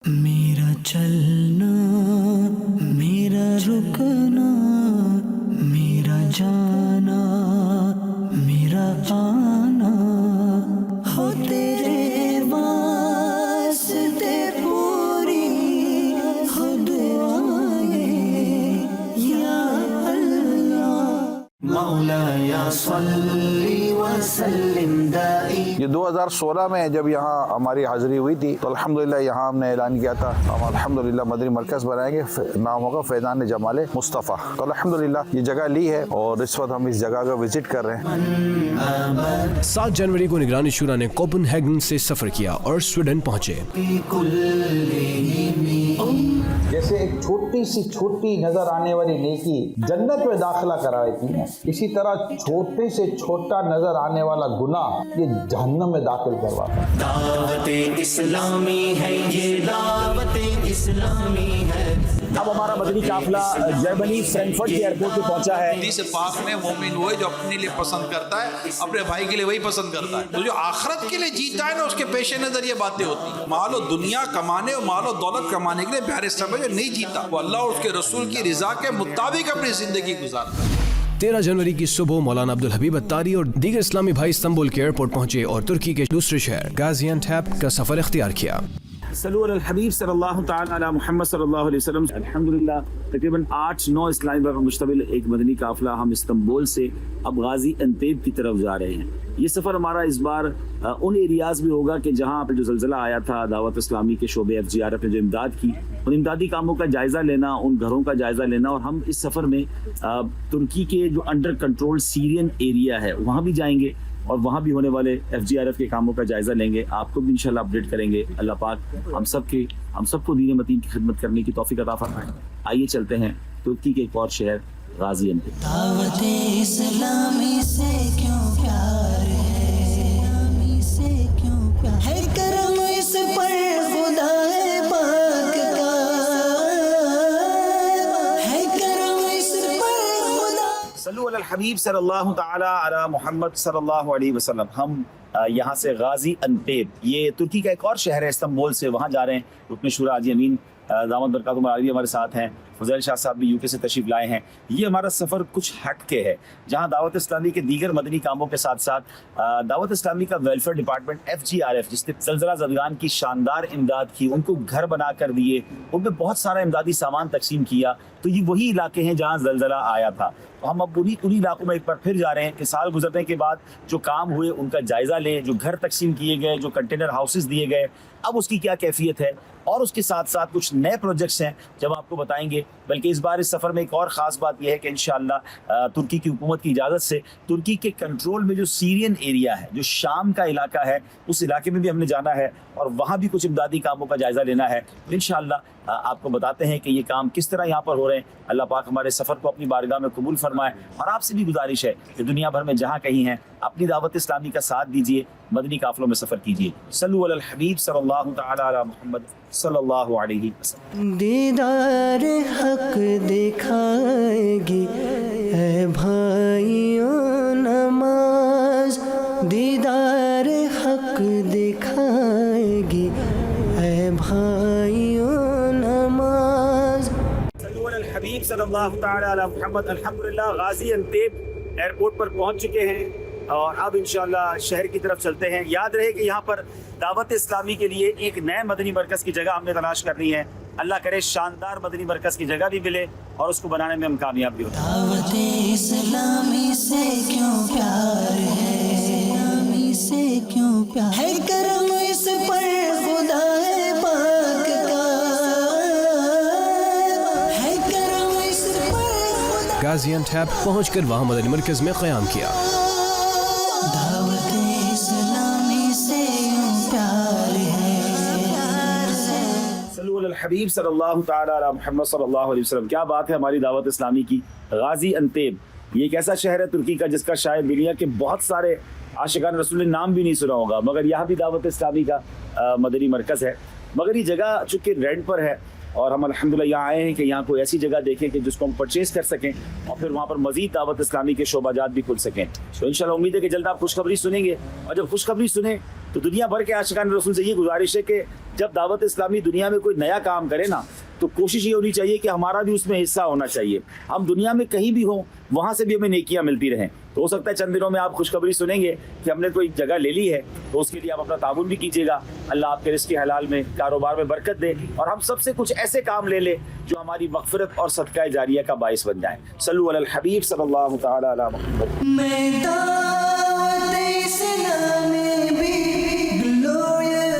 میرا چلنا، میرا رکنا، میرا جانا، میرا آنا، ہو تیرے واسطے پوری ہو دعائیں یا اللہ مولایا صلی وسلم دائی۔ یہ 2016 میں جب یہاں ہماری حاضری ہوئی تھی تو الحمدللہ یہاں ہم نے اعلان کیا تھا ہم الحمدللہ مدنی مرکز بنائیں گے، نام ہوگا فیضان جمال مصطفیٰ۔ تو الحمدللہ یہ جگہ لی ہے اور اس وقت ہم اس جگہ کا وزٹ کر رہے ہیں۔ 7 جنوری کو نگرانی شورا نے کوپن ہیگن سے سفر کیا اور سویڈن پہنچے۔ جیسے ایک چھوٹی نظر آنے والی نیکی جنت میں داخلہ کرواتی ہے، اسی طرح چھوٹے سے چھوٹا نظر آنے والا گناہ یہ جہنم میں داخل کرواتا ہے۔ دعوت اسلامی ہے، یہ دعوت اسلامی ہے۔ اب ہمارا مدنی قافلہ جرمنی فرینکفرٹ کے ایئرپورٹ پہ پہنچا ہے۔ حدیث پاک میں مومن وہ ہے جو اپنے لیے پسند کرتا ہے، اپنے بھائی کے لیے وہی پسند کرتا ہے۔ تو جو آخرت کے لیے جیتا ہے نا، اس کے پیش نظر یہ باتیں ہوتی ہیں۔ مال و دنیا کمانے اور مال و دولت کمانے کے لیے پیارے سمجھ نہیں جیتا، وہ اللہ اور اس کے رسول کی رضا کے مطابق اپنی زندگی گزارتا ہے۔ 13 جنوری کی صبح مولانا عبدالحبیب اتاری اور دیگر اسلامی بھائی استنبول کے ایئرپورٹ پہنچے اور ترکی کے دوسرے شہر غازی انٹیپ کا سفر اختیار کیا۔ صلو علی الحبیب صلی اللہ تعالی علی محمد صلی اللہ علیہ وسلم۔ الحمدللہ تقریباً 8-9 اسلامی بھائیوں پر مشتمل ایک مدنی قافلہ ہم استنبول سے اب غازی انتیب کی طرف جا رہے ہیں۔ یہ سفر ہمارا اس بار ان ایریاز میں ہوگا کہ جہاں پہ جو زلزلہ آیا تھا، دعوت اسلامی کے شعبے FGRF نے جو امداد کی، ان امدادی کاموں کا جائزہ لینا، ان گھروں کا جائزہ لینا، اور ہم اس سفر میں ترکی کے جو انڈر کنٹرول سیرین ایریا ہے وہاں بھی جائیں گے اور وہاں بھی ہونے والے FGRF کے کاموں کا جائزہ لیں گے۔ آپ کو بھی انشاءاللہ اپڈیٹ کریں گے۔ اللہ پاک ہم سب کو دین متین کی خدمت کرنے کی توفیق عطا فرمائے۔ آئیے چلتے ہیں ترکی کے ایک اور شہر غازی انتیب۔ دعوت اسلامی سے کیوں پیار ہے، اسلامی سے کیوں پیار ہے، کرم اس پر خدا پاک کا ہے، کرم اس پر خدا۔ صلو علی الحبیب صلی اللہ تعالی علی محمد صلی اللہ علیہ وسلم۔ ہم یہاں سے غازی انتیب، یہ ترکی کا ایک اور شہر ہے استنبول سے، وہاں جا رہے ہیں۔ رکن شورا حاجی امین دامت برکاتہم العالیہ ہمارے ساتھ ہیں، فضیل شاہ صاحب بھی UK سے تشریف لائے ہیں۔ یہ ہمارا سفر کچھ ہٹ کے ہے، جہاں دعوت اسلامی کے دیگر مدنی کاموں کے ساتھ ساتھ دعوت اسلامی کا ویلفیئر ڈپارٹمنٹ FGRF، جس نے زلزلہ زدگان کی شاندار امداد کی، ان کو گھر بنا کر دیے، ان میں بہت سارا امدادی سامان تقسیم کیا، تو یہ وہی علاقے ہیں جہاں زلزلہ آیا تھا۔ تو ہم اب انہی علاقوں میں ایک بار پھر جا رہے ہیں کہ سال گزرنے کے بعد جو کام ہوئے ان کا جائزہ لیں، جو گھر تقسیم کیے گئے، جو کنٹینر ہاؤسز دیے گئے، اب اس کی کیا کیفیت ہے، اور اس کے ساتھ ساتھ کچھ نئے پروجیکٹس ہیں جب آپ کو بتائیں گے۔ بلکہ اس بار اس سفر میں ایک اور خاص بات یہ ہے کہ انشاءاللہ ترکی کی حکومت کی اجازت سے ترکی کے کنٹرول میں جو سیرین ایریا ہے، جو شام کا علاقہ ہے، اس علاقے میں بھی ہم نے جانا ہے اور وہاں بھی کچھ امدادی کاموں کا جائزہ لینا ہے۔ انشاءاللہ آپ کو بتاتے ہیں کہ یہ کام کس طرح یہاں پر ہو رہے ہیں۔ اللہ پاک ہمارے سفر کو اپنی بارگاہ میں قبول فرمائے، اور آپ سے بھی گزارش ہے کہ دنیا بھر میں جہاں کہیں ہیں اپنی دعوت اسلامی کا ساتھ دیجیے، مدنی قافلوں میں سفر کیجیے۔ صلو علی الحبیب صلی اللہ تعالی علی محمد صلی اللہ علیہ وسلم۔ دیدار حق دکھائے گی اے بھائیوں نماز، دیدار حق دکھائے گی اے بھائیوں نماز۔ صلو علی الحبیب صلی اللہ تعالی علی محمد۔ الحمدللہ غازی انتیب ایئرپورٹ پر پہنچ چکے ہیں اور اب انشاءاللہ شہر کی طرف چلتے ہیں۔ یاد رہے کہ یہاں پر دعوت اسلامی کے لیے ایک نئے مدنی مرکز کی جگہ ہم نے تلاش کرنی ہے۔ اللہ کرے شاندار مدنی مرکز کی جگہ بھی ملے اور اس کو بنانے میں ہم کامیاب بھی ہوں۔ دعوت اسلامی سے کیوں پیار ہے، اسلامی سے کیوں پیار ہے، کرم اس پر خدا پاک کا ہے، کرم اس پر خدا۔ غازی انٹیپ پہنچ کر وہاں مدنی مرکز میں قیام کیا۔ دعوت اسلامی سے یوں پیار ہے۔ صلو علی الحبیب صلی اللہ تعالی علی محمد صلی اللہ علیہ وسلم۔ کیا بات ہے ہماری دعوت اسلامی کی۔ غازی انتیب یہ ایک ایسا شہر ہے ترکی کا جس کا شاید دنیا کے بہت سارے عاشقان رسول نے نام بھی نہیں سنا ہوگا، مگر یہاں بھی دعوت اسلامی کا مدنی مرکز ہے۔ مگر یہ جگہ چونکہ رینٹ پر ہے اور ہم الحمدللہ یہاں آئے ہیں کہ یہاں کوئی ایسی جگہ دیکھیں کہ جس کو ہم پرچیز کر سکیں اور پھر وہاں پر مزید دعوت اسلامی کے شعبہ جات بھی کھل سکیں۔ تو انشاءاللہ امید ہے کہ جلد آپ خوشخبری سنیں گے، اور جب خوشخبری سنیں تو دنیا بھر کے عاشقان رسول سے یہ گزارش ہے کہ جب دعوت اسلامی دنیا میں کوئی نیا کام کرے نا تو کوشش یہ ہونی چاہیے کہ ہمارا بھی اس میں حصہ ہونا چاہیے. ہم دنیا میں کہیں بھی ہوں وہاں سے بھی ہمیں نیکیاں ملتی رہیں. تو ہو سکتا ہے چند دنوں میں آپ خوشخبری سنیں گے کہ ہم نے کوئی جگہ لے لی ہے, تو اس کے لیے آپ اپنا تعاون بھی کیجیے گا. اللہ آپ کے رزق حلال میں, کاروبار میں برکت دے, اور ہم سب سے کچھ ایسے کام لے لے جو ہماری مغفرت اور صدقہ جاریہ کا باعث بن جائیں. صلو علی الحبیب صلی اللہ تعالی علی محمد. میں دعوت اسلامی بھی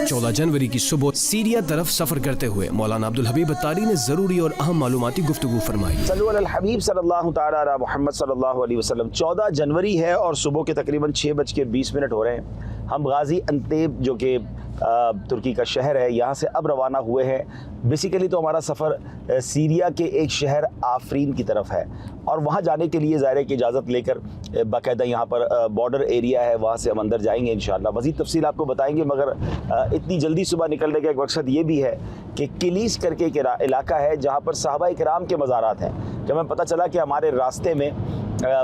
14 جنوری کی صبح سیریا طرف سفر کرتے ہوئے مولانا عبدالحبیب اتاری نے ضروری اور اہم معلوماتی گفتگو فرمائی. صلو علی الحبیب صلی اللہ تعالی علی محمد صلی اللہ علیہ وسلم. 14 جنوری ہے اور صبح کے تقریباً 6:20 ہو رہے ہیں. ہم غازی انتیب جو کہ ترکی کا شہر ہے یہاں سے اب روانہ ہوئے ہیں. بیسیکلی تو ہمارا سفر سیریا کے ایک شہر آفرین کی طرف ہے, اور وہاں جانے کے لیے ظاہر ہے کہ اجازت لے کر باقاعدہ یہاں پر بارڈر ایریا ہے وہاں سے ہم اندر جائیں گے انشاءاللہ. مزید تفصیل آپ کو بتائیں گے, مگر اتنی جلدی صبح نکلنے کا ایک مقصد یہ بھی ہے کہ کلیس کر کے ایک علاقہ ہے جہاں پر صحابہ کرام کے مزارات ہیں. جب ہمیں پتہ چلا کہ ہمارے راستے میں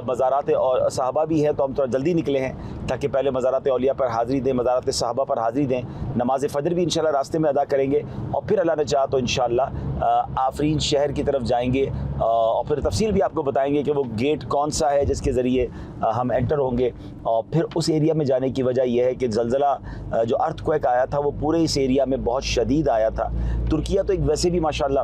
مزارات اور صحابہ بھی ہیں تو ہم تھوڑا جلدی نکلے ہیں تاکہ پہلے مزارات اولیاء پر حاضری دیں, مزارات صحابہ پر حاضری دیں, نماز فجر بھی انشاءاللہ راستے میں ادا کریں گے, اور پھر اللہ نے چاہا تو انشاءاللہ آفرین شہر کی طرف جائیں گے, اور پھر تفصیل بھی آپ کو بتائیں گے کہ وہ گیٹ کون سا ہے جس کے ذریعے ہم انٹر ہوں گے. اور پھر اس ایریا میں جانے کی وجہ یہ ہے کہ زلزلہ جو ارتھ کویک آیا تھا وہ پورے اس ایریا میں بہت شدید آیا تھا. ترکیہ تو ایک ویسے بھی ماشاءاللہ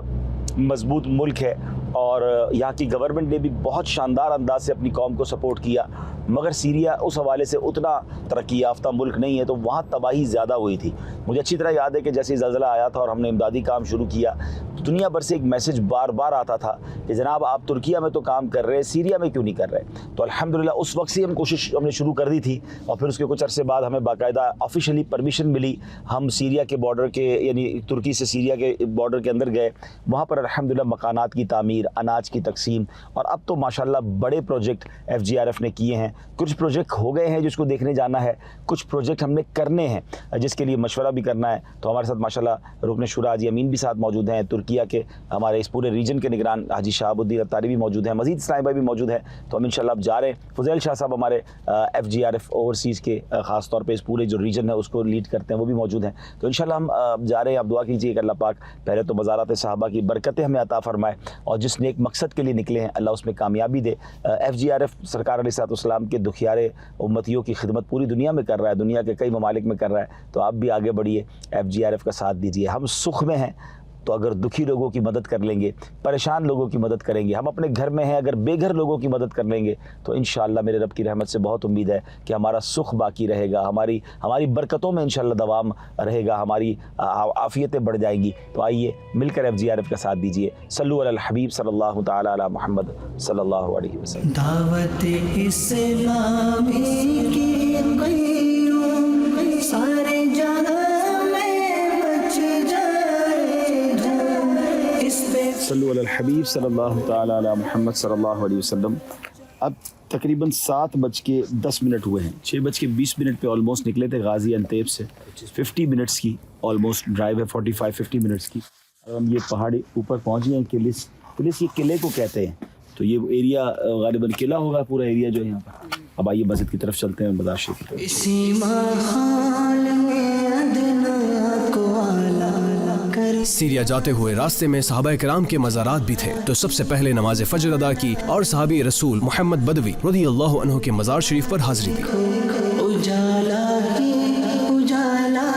مضبوط ملک ہے, اور یہاں کی گورنمنٹ نے بھی بہت شاندار انداز سے اپنی قوم کو سپورٹ کیا, مگر سیریا اس حوالے سے اتنا ترقی یافتہ ملک نہیں ہے, تو وہاں تباہی زیادہ ہوئی تھی. مجھے اچھی طرح یاد ہے کہ جیسے زلزلہ آیا تھا اور ہم نے امدادی کام شروع کیا تو دنیا بھر سے ایک میسج بار بار آتا تھا کہ جناب آپ ترکیہ میں تو کام کر رہے, سیریا میں کیوں نہیں کر رہے. تو الحمدللہ اس وقت سے ہم نے شروع کر دی تھی, اور پھر اس کے کچھ عرصے بعد ہمیں باقاعدہ آفیشیلی پرمیشن ملی. ہم سیریا کے بارڈر کے یعنی ترکی سے سیریا کے بارڈر کے اندر گئے, وہاں پر الحمدللہ مکانات کی تعمیر, اناج کی تقسیم, اور اب تو ماشاءاللہ بڑے پروجیکٹ FGRF نے کیے ہیں. کچھ پروجیکٹ ہو گئے ہیں جس کو دیکھنے جانا ہے, کچھ پروجیکٹ ہم نے کرنے ہیں جس کے لیے مشورہ بھی کرنا ہے. تو ہمارے ساتھ ماشاءاللہ رکن شورا حاجی امین بھی ساتھ موجود ہیں, ترکیہ کے ہمارے اس پورے ریجن کے نگران حاجی شہاب الدین اتاری بھی موجود ہیں, مزید اسلام بھائی بھی موجود ہیں. تو ہم انشاءاللہ اب جا رہے ہیں. فضیل شاہ صاحب ہمارے FGRF اوورسیز کے خاص طور پہ اس پورے جو ریجن ہے اس کو لیڈ کرتے ہیں, وہ بھی موجود ہیں. تو انشاءاللہ ہم جا رہے ہیں. آپ دعا کیجیے کہ اللہ پاک پہلے تو مزارات صحابہ کی برکتیں ہمیں عطا فرمائے, اور جس نیک مقصد کے لیے نکلے ہیں اللہ اس میں کامیابی دے. FGRF سرکار علیہ الصلوۃ والسلام کے دکھیارے امتیوں کی خدمت پوری دنیا میں کر رہا ہے, دنیا کے کئی ممالک میں کر رہا ہے. تو آپ بھی آگے بڑھیے, FGRF کا ساتھ دیجیے. ہم سکھ میں ہیں تو اگر دکھی لوگوں کی مدد کر لیں گے, پریشان لوگوں کی مدد کریں گے, ہم اپنے گھر میں ہیں اگر بے گھر لوگوں کی مدد کر لیں گے, تو انشاءاللہ میرے رب کی رحمت سے بہت امید ہے کہ ہمارا سکھ باقی رہے گا, ہماری برکتوں میں انشاءاللہ دوام رہے گا, ہماری عافیتیں بڑھ جائیں گی. تو آئیے مل کر FGRF کا ساتھ دیجیے. صلو علی الحبیب صلی اللہ تعالی علی محمد صلی اللہ علیہ وسلم. دعوت اسلامی کی قیوم سارے جہاں میں بچ جائے جو اس پہ. صلو علی الحبیب صلی اللہ تعالی علی محمد صلی اللہ علیہ وسلم. اب تقریباً 7:10 ہوئے ہیں. 6:20 پہ آلموسٹ نکلے تھے غازی انتیب سے. 50 منٹس کی آلموسٹ ڈرائیو ہے, 45-50 منٹس کی. اب ہم یہ پہاڑی اوپر پہنچ گئے ہیں. کلس یہ قلعے کو کہتے ہیں, تو یہ ایریا غالباً قلعہ ہوگا پورا ایریا جو ہے یہاں پر. اب آئیے مسجد کی طرف چلتے ہیں, مزار شریف کی طرف. اسی محال میں ادنا کو اعلیٰ کر. سیریا جاتے ہوئے راستے میں صحابہ کرام کے مزارات بھی تھے, تو سب سے پہلے نماز فجر ادا کی اور صحابی رسول محمد بدوی رضی اللہ عنہ کے مزار شریف پر حاضری دی. اجالا ہی اجالا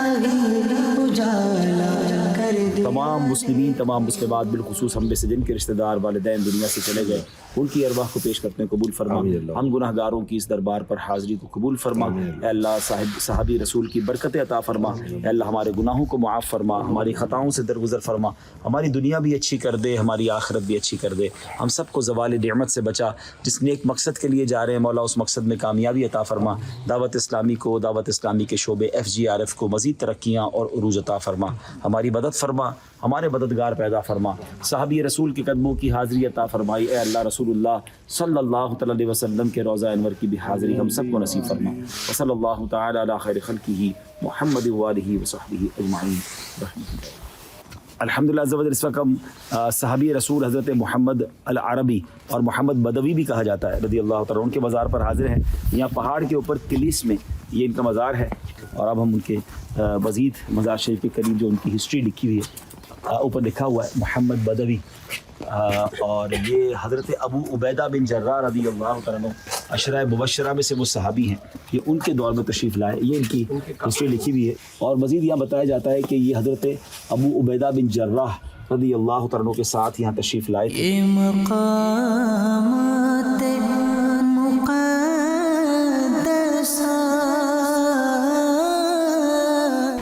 کر دے. تمام مسلمین, تمام مسلمات, بالخصوص ہم میں سے جن کے رشتہ دار والدین دنیا سے چلے گئے, ان کی ارواح کو پیش کرتے ہیں قبول فرما. ہم گناہ گاروں کی اس دربار پر حاضری کو قبول فرما. اے اللہ صحابی رسول کی برکت عطا فرما. اے اللہ ہمارے گناہوں کو معاف فرما, ہماری خطاؤں سے درگزر فرما, ہماری دنیا بھی اچھی کر دے, ہماری آخرت بھی اچھی کر دے. ہم سب کو زوال نعمت سے بچا. جس نیک مقصد کے لیے جا رہے ہیں مولا اس مقصد میں کامیابی عطا فرما. دعوت اسلامی کو, دعوت اسلامی کے شعبے FGRF کو مزید ترقیاں اور عروج عطا فرما. ہماری مدد فرما, ہمارے مددگار پیدا فرما. صحابی رسول کے قدموں کی حاضری عطا فرمائی. اے اللہ رسول اللہ صلی اللہ تعالی علیہ وسلم کے روضہ انور کی بھی حاضری ہم سب کو نصیب فرما. وصلی اللہ تعالی علی خیر خلقہ محمد وآلہ وصحبہ اجمعین. الحمدللہ عز و جل. اس وقت ہم صحابی رسول حضرت محمد العربی اور محمد بدوی بھی کہا جاتا ہے رضی اللہ تعالیٰ, ان کے مزار پر حاضر ہیں. یہاں پہاڑ کے اوپر کلیس میں یہ ان کا مزار ہے اور اب ہم ان کے مزید مزار شریف کے قریب جو ان کی ہسٹری لکھی ہوئی ہے، اوپر لکھا ہوا ہے محمد بدوی، اور یہ حضرت ابو عبیدہ بن جراح رضی اللہ تعالیٰ عنہ عشرہ مبشرہ میں سے وہ صحابی ہیں، یہ ان کے دور میں تشریف لائے، یہ ان کی ہسٹری لکھی ہوئی ہے۔ اور مزید یہاں بتایا جاتا ہے کہ یہ حضرت ابو عبیدہ بن جراح رضی اللہ تعالیٰ عنہ کے ساتھ یہاں تشریف لائے تھے۔ یہ مقامات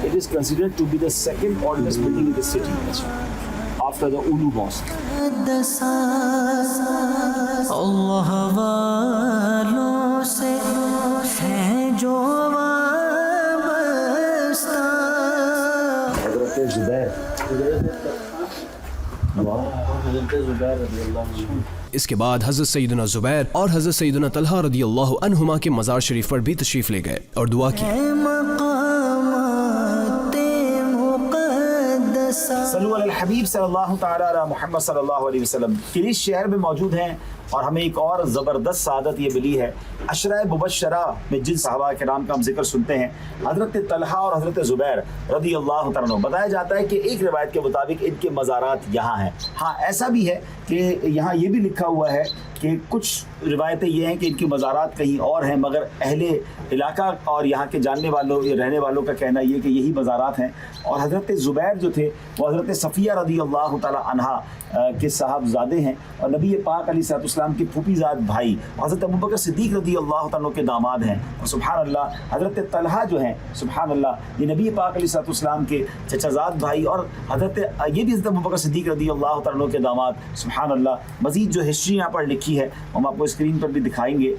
It is considered to be the second oldest building in the city after the Ulu Mosque. اللہ والوں سے ہے جو وابستہ۔ حضرت زبیر رضی اللہ عنہ۔ اس کے بعد حضرت سیدنا زبیر اور حضرت سیدنا طلحہ رضی اللہ عنہما کے مزار شریف پر بھی تشریف لے گئے اور دعا کی۔ صلو علی الحبیب صلی اللہ تعالی علی محمد صلی اللہ علیہ وسلم۔ کلیس شہر میں موجود ہیں اور ہمیں ایک اور زبردست سعادت یہ ملی ہے، عشرہ مبشرہ میں جن صحابہ کرام کا ہم ذکر سنتے ہیں، حضرت طلحہ اور حضرت زبیر رضی اللہ تعالیٰ عنہ، بتایا جاتا ہے کہ ایک روایت کے مطابق ان کے مزارات یہاں ہیں۔ ہاں ایسا بھی ہے کہ یہاں یہ بھی لکھا ہوا ہے کہ کچھ روایتیں یہ ہیں کہ ان کی مزارات کہیں اور ہیں، مگر اہل علاقہ اور یہاں کے جاننے والوں رہنے والوں کا کہنا یہ کہ یہی مزارات ہیں۔ اور حضرت زبیر جو تھے وہ حضرت صفیہ رضی اللہ تعالیٰ عنہا کے صاحبزادے ہیں اور نبی پاک علیہ الصلوۃ والسلام کے پھوپھی زاد بھائی حضرت ابوبکر صدیق رضی اللہ تعالیٰ عنہ کے داماد ہیں۔ اور سبحان اللہ حضرت طلحہ جو ہیں سبحان اللہ یہ نبی پاک علیہ الصلوۃ والسلام کے چچا زاد بھائی اور حضرت یہ بھی حضرت ابوبکر صدیق رضی اللہ تعالیٰ عنہ کے داماد۔ سبحان اللہ مزید جو ہسٹری یہاں پر لکھی ہے ہم آپ کو اسکرین پر بھی دکھائیں گے۔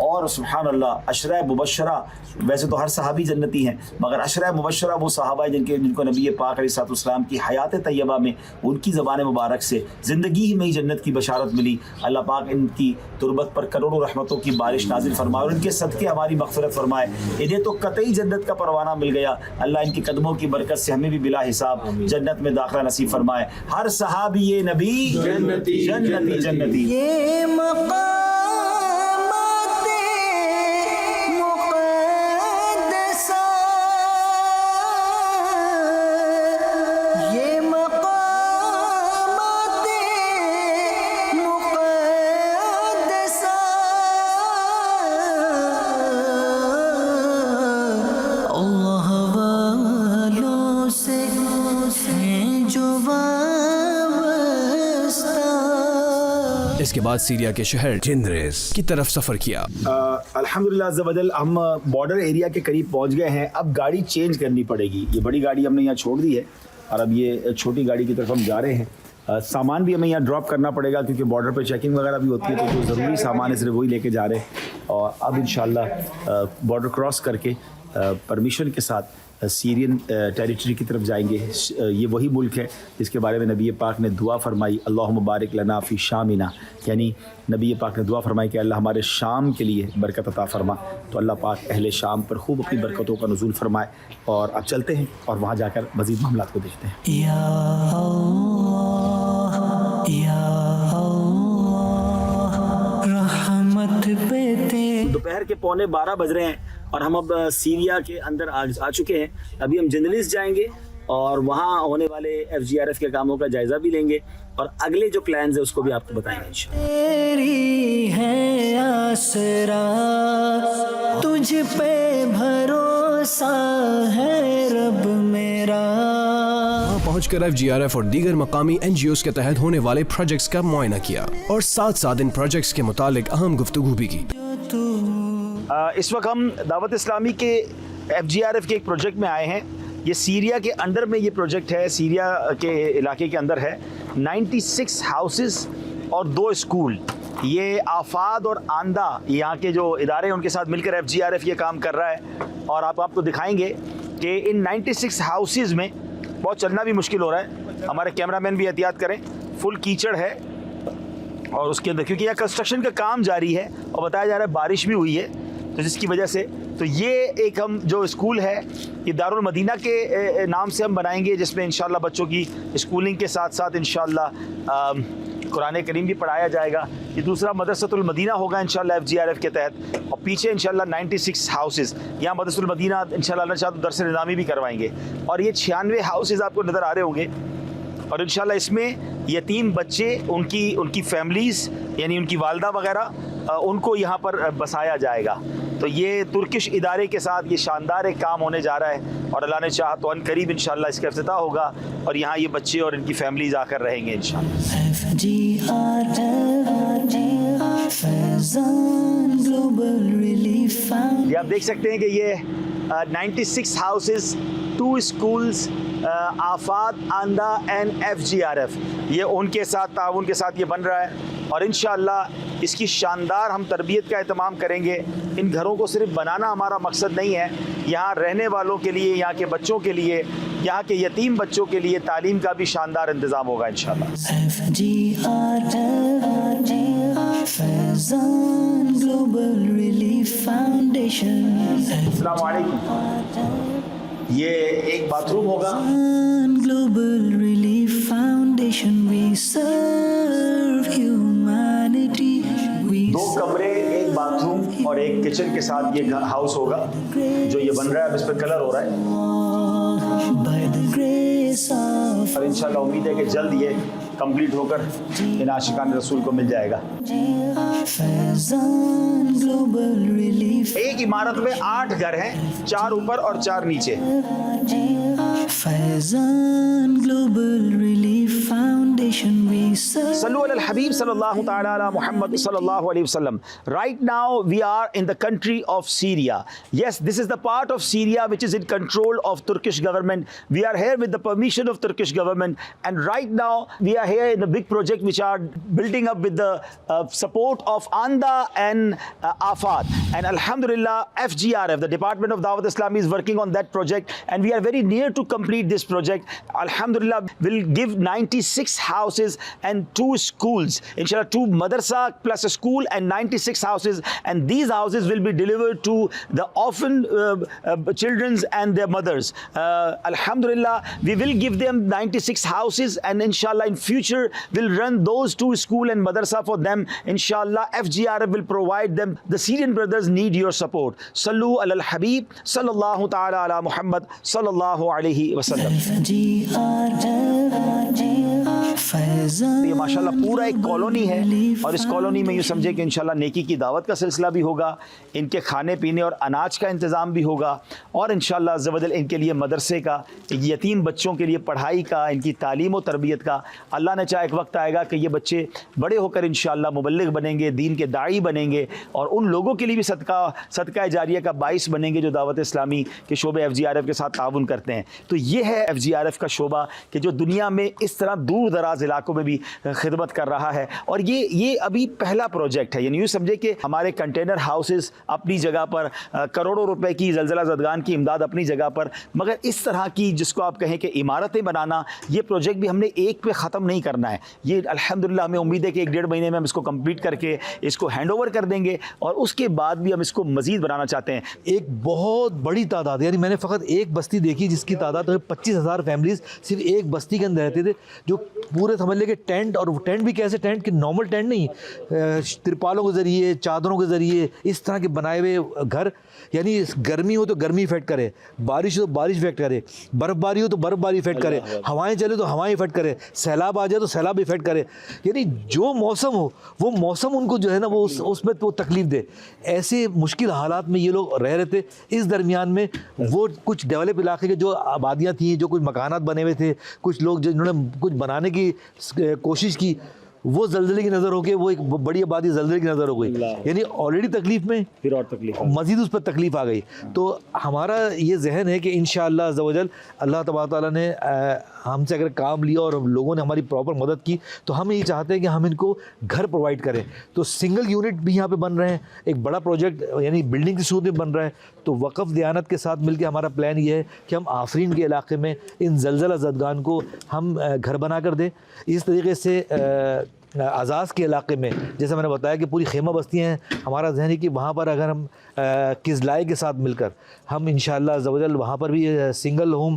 اور سبحان اللہ عشرہ مبشرہ، ویسے تو ہر صحابی جنتی ہیں مگر عشرہ مبشرہ وہ صحابہ ہیں جن کو نبی پاک علیہ الصلوۃ والسلام کی حیات طیبہ میں ان کی زبان مبارک سے زندگی ہی میں ہی جنت کی بشارت ملی۔ اللہ پاک ان کی تربت پر کروڑوں رحمتوں کی بارش نازل فرمائے اور ان کے صدقے ہماری مغفرت فرمائے۔ انہیں تو قطعی جنت کا پروانہ مل گیا، اللہ ان کی قدموں کی برکت سے ہمیں بھی بلا حساب جنت میں داخلہ نصیب فرمائے۔ ہر صحابی یہ نبی جنتی جنتی جنتی۔ یہ مقامات مقدسہ، یہ مقامات مقدسہ، اللہ والوں سے ہیں جو اس کے بعد سیریا کے شہر جندریس کی طرف سفر کیا۔ الحمدللہ عز و جل ہم بارڈر ایریا کے قریب پہنچ گئے ہیں۔ اب گاڑی چینج کرنی پڑے گی، یہ بڑی گاڑی ہم نے یہاں چھوڑ دی ہے اور اب یہ چھوٹی گاڑی کی طرف ہم جا رہے ہیں۔ سامان بھی ہمیں یہاں ڈراپ کرنا پڑے گا کیونکہ بارڈر پہ چیکنگ وغیرہ بھی ہوتی ہے، تو جو ضروری سامان ہے صرف وہی لے کے جا رہے ہیں۔ اور اب انشاءاللہ بارڈر کراس کر کے پرمیشن کے ساتھ سیرین ٹیریٹری کی طرف جائیں گے۔ یہ وہی ملک ہے جس کے بارے میں نبی پاک نے دعا فرمائی، اللہم بارک لنا فی شامنا، یعنی نبی پاک نے دعا فرمائی کہ اللہ ہمارے شام کے لیے برکت عطا فرما۔ تو اللہ پاک اہل شام پر خوب اپنی برکتوں کا نزول فرمائے۔ اور اب چلتے ہیں اور وہاں جا کر مزید معاملات کو دیکھتے ہیں۔ یا اللہ یا اللہ رحمت پہ دوپہر کے 11:15 بج رہے ہیں اور ہم اب سیریا کے اندر آ چکے ہیں۔ ابھی ہم جنرلس جائیں گے اور وہاں ہونے والے FGRF کے کاموں کا جائزہ بھی لیں گے اور اگلے جو پلانز ہیں اس کو بھی آپ کو بتائیں گے انشاءاللہ۔ تیری ہے آسرا، تجھ پہ بھروسہ ہے رب میرا۔ وہاں پہنچ کر FGRF اور دیگر مقامی NGOs کے تحت ہونے والے پروجیکٹس کا معائنہ کیا اور ساتھ ساتھ ان پروجیکٹس کے متعلق اہم گفتگو بھی کی۔ اس وقت ہم دعوت اسلامی کے FGRF کے ایک پروجیکٹ میں آئے ہیں۔ یہ سیریا کے اندر میں یہ پروجیکٹ ہے، سیریا کے علاقے کے اندر ہے۔ 96 ہاؤسز اور 2 اسکول، یہ آفاد اور آندہ یہاں کے جو ادارے ہیں ان کے ساتھ مل کر FGRF یہ کام کر رہا ہے۔ اور آپ کو دکھائیں گے کہ ان 96 ہاؤسز میں بہت چلنا بھی مشکل ہو رہا ہے، ہمارے کیمرہ مین بھی احتیاط کریں، فل کیچڑ ہے اور اس کے اندر کیونکہ یہاں کنسٹرکشن کا کام جاری ہے اور بتایا جا رہا ہے بارش بھی ہوئی ہے تو جس کی وجہ سے تو یہ ایک ہم جو اسکول ہے یہ دارالمدینہ کے نام سے ہم بنائیں گے، جس میں انشاءاللہ بچوں کی اسکولنگ کے ساتھ ساتھ انشاءاللہ قرآن کریم بھی پڑھایا جائے گا. یہ دوسرا مدرسۃ المدینہ ہوگا انشاءاللہ FGRF کے تحت, اور پیچھے انشاءاللہ 96 ہاؤسز, یہاں مدرسۃ المدینہ انشاءاللہ اللہ چاہے تو درس نظامی بھی کروائیں گے, اور یہ 96 ہاؤسز آپ کو نظر آ رہے ہوں گے. اور انشاءاللہ اس میں یتیم بچے, ان کی فیملیز یعنی ان کی والدہ وغیرہ, ان کو یہاں پر بسایا جائے گا. تو یہ ترکش ادارے کے ساتھ یہ شاندار ایک کام ہونے جا رہا ہے, اور اللہ نے چاہا تو ان قریب انشاءاللہ اس کا افتتاح ہوگا, اور یہاں یہ بچے اور ان کی فیملیز آ کر رہیں گے انشاءاللہ. یہ آپ دیکھ سکتے ہیں کہ یہ 96 ہاؤسز, 2 اسکولز, آفات, آندھا اینڈ FGRF, یہ ان کے ساتھ تعاون کے ساتھ یہ بن رہا ہے, اور انشاءاللہ اس کی شاندار ہم تربیت کا اہتمام کریں گے. ان گھروں کو صرف بنانا ہمارا مقصد نہیں ہے, یہاں رہنے والوں کے لیے, یہاں کے بچوں کے لیے, یہاں کے یتیم بچوں کے لیے تعلیم کا بھی شاندار انتظام ہوگا انشاءاللہ. السلام علیکم. یہ ایک باتھ روم ہوگا, Global Relief Foundation, we serve humanity. 2 کمرے, ایک باتھ روم اور ایک کچن کے ساتھ یہ ہاؤس ہوگا جو یہ بن رہا ہے. اب اس پہ کلر ہو رہا ہے, By the grace of اور انشاءاللہ امید ہے کہ جلد یہ کمپلیٹ ہو کر ان عاشقان رسول کو مل جائے گا. Faizan Global Relief. ایک عمارت میں 8 گھر ہیں, 4 اوپر اور 4 نیچے. Faizan Global Relief Foundation, we serve. صلو علی الحبیب صلی اللہ تعالی علی محمد صلی اللہ علیہ وسلم. Right now we are in the country of Syria. Yes, this is the part of Syria which is in control of Turkish government. We are here with the permission of Turkish government, and right now we are here in a big project which are building up with the support of ANDA and AFAT. And Alhamdulillah, FGRF, the Department of Dawat Islami, is working on that project, and we are very near to complete this project. Alhamdulillah, we'll give 96 houses and 2 schools. Inshallah, 2 madrasa plus a school and 96 houses, and these houses will be delivered to the orphan children and their mothers. Alhamdulillah, we will give them 96 houses, and inshallah in future we'll run those 2 school and madrasa for them. Inshallah, FGRF will provide them. The Syrian brothers need your support. Sallu ala al-Habib sallallahu ta'ala ala Muhammad sallallahu alayhi wa sallam. یہ ماشاءاللہ پورا ایک colony ہے, اور اس colony میں یوں سمجھے کہ انشاءاللہ نیکی کی دعوت کا سلسلہ بھی ہوگا, ان کے کھانے پینے اور اناج کا انتظام بھی ہوگا, اور انشاءاللہ عز و جل ان کے لیے مدرسے کا, یتیم بچوں کے لیے پڑھائی کا, ان کی تعلیم و تربیت کا. اللہ نے چاہا ایک وقت آئے گا کہ یہ بچے بڑے ہو کر انشاءاللہ مبلغ بنیں گے, دین کے داعی بنیں گے, اور ان لوگوں کے لیے بھی صدقہ جاریہ کا باعث بنیں گے جو دعوت اسلامی کے شعبے FGRF کے ساتھ تعاون کرتے ہیں. تو یہ ہے FGRF کا شعبہ کہ جو دنیا میں اس طرح دور دراز علاقوں میں بھی خدمت کر رہا ہے, اور یہ ابھی پہلا پروجیکٹ ہے. یعنی یوں سمجھے کہ ہمارے کنٹینر ہاؤسز اپنی جگہ پر, کروڑوں روپے کی زلزلہ زدگان کی امداد اپنی جگہ پر, مگر اس طرح کی جس کو آپ کہیں کہ عمارتیں بنانا, یہ پروجیکٹ بھی ہم نے ایک پہ ختم نہیں کرنا ہے. یہ الحمدللہ ہمیں امید ہے کہ 1-1.5 مہینے میں ہم اس کو کمپلیٹ کر کے اس کو ہینڈ اوور کر دیں گے, اور اس کے بعد بھی ہم اس کو مزید بنانا چاہتے ہیں. ایک بہت بڑی تعداد, یعنی میں نے فقط ایک بستی دیکھی جس کی تعداد 25,000 فیملیز صرف ایک بستی کے اندر رہتے تھے, جو پورے سمجھ لے کہ ٹینٹ, اور ٹینٹ بھی کیسے ٹینٹ کہ نارمل ٹینٹ نہیں, ترپالوں کے ذریعے, چادروں کے ذریعے, اس طرح کے بنائے ہوئے گھر. یعنی گرمی ہو تو گرمی افیکٹ کرے, بارش ہو تو بارش افیکٹ کرے, برف باری ہو تو برف باری افیکٹ کرے, ہوائیں چلے تو ہوائیں افیکٹ کرے, سیلاب آ جائے تو سیلاب افیکٹ کرے. یعنی جو موسم ہو وہ موسم ان کو جو ہے نا وہ اس میں وہ تکلیف دے. ایسے مشکل حالات میں یہ لوگ رہ رہے تھے. اس درمیان میں وہ کچھ ڈیولپ علاقے کے جو آبادیاں تھیں, جو کچھ مکانات بنے ہوئے تھے, کچھ لوگ جنہوں نے کچھ بنانے کی کوشش کی, وہ زلزلے کی نظر ہو گئے, وہ ایک بڑی آبادی زلزلے کی نظر ہو گئی. یعنی آلریڈی تکلیف میں پھر اور تکلیف, مزید اس پر تکلیف آ گئی. تو ہمارا یہ ذہن ہے کہ انشاءاللہ عز و جل اللہ تبارک تعالیٰ نے ہم سے اگر کام لیا اور لوگوں نے ہماری پراپر مدد کی, تو ہم یہ چاہتے ہیں کہ ہم ان کو گھر پرووائڈ کریں. تو سنگل یونٹ بھی یہاں پہ بن رہے ہیں, ایک بڑا پروجیکٹ یعنی بلڈنگ کی صورت میں بن رہا ہے. تو وقف دیانت کے ساتھ مل کے ہمارا پلان یہ ہے کہ ہم آفرین کے علاقے میں ان زلزلہ زدگان کو ہم گھر بنا کر دیں. اس طریقے سے اعزاز کے علاقے میں جیسے میں نے بتایا کہ پوری خیمہ بستیاں ہیں, ہمارا ذہن ہے کہ وہاں پر اگر ہم کزلائے کے ساتھ مل کر ہم انشاءاللہ عز و جل وہاں پر بھی سنگل ہوم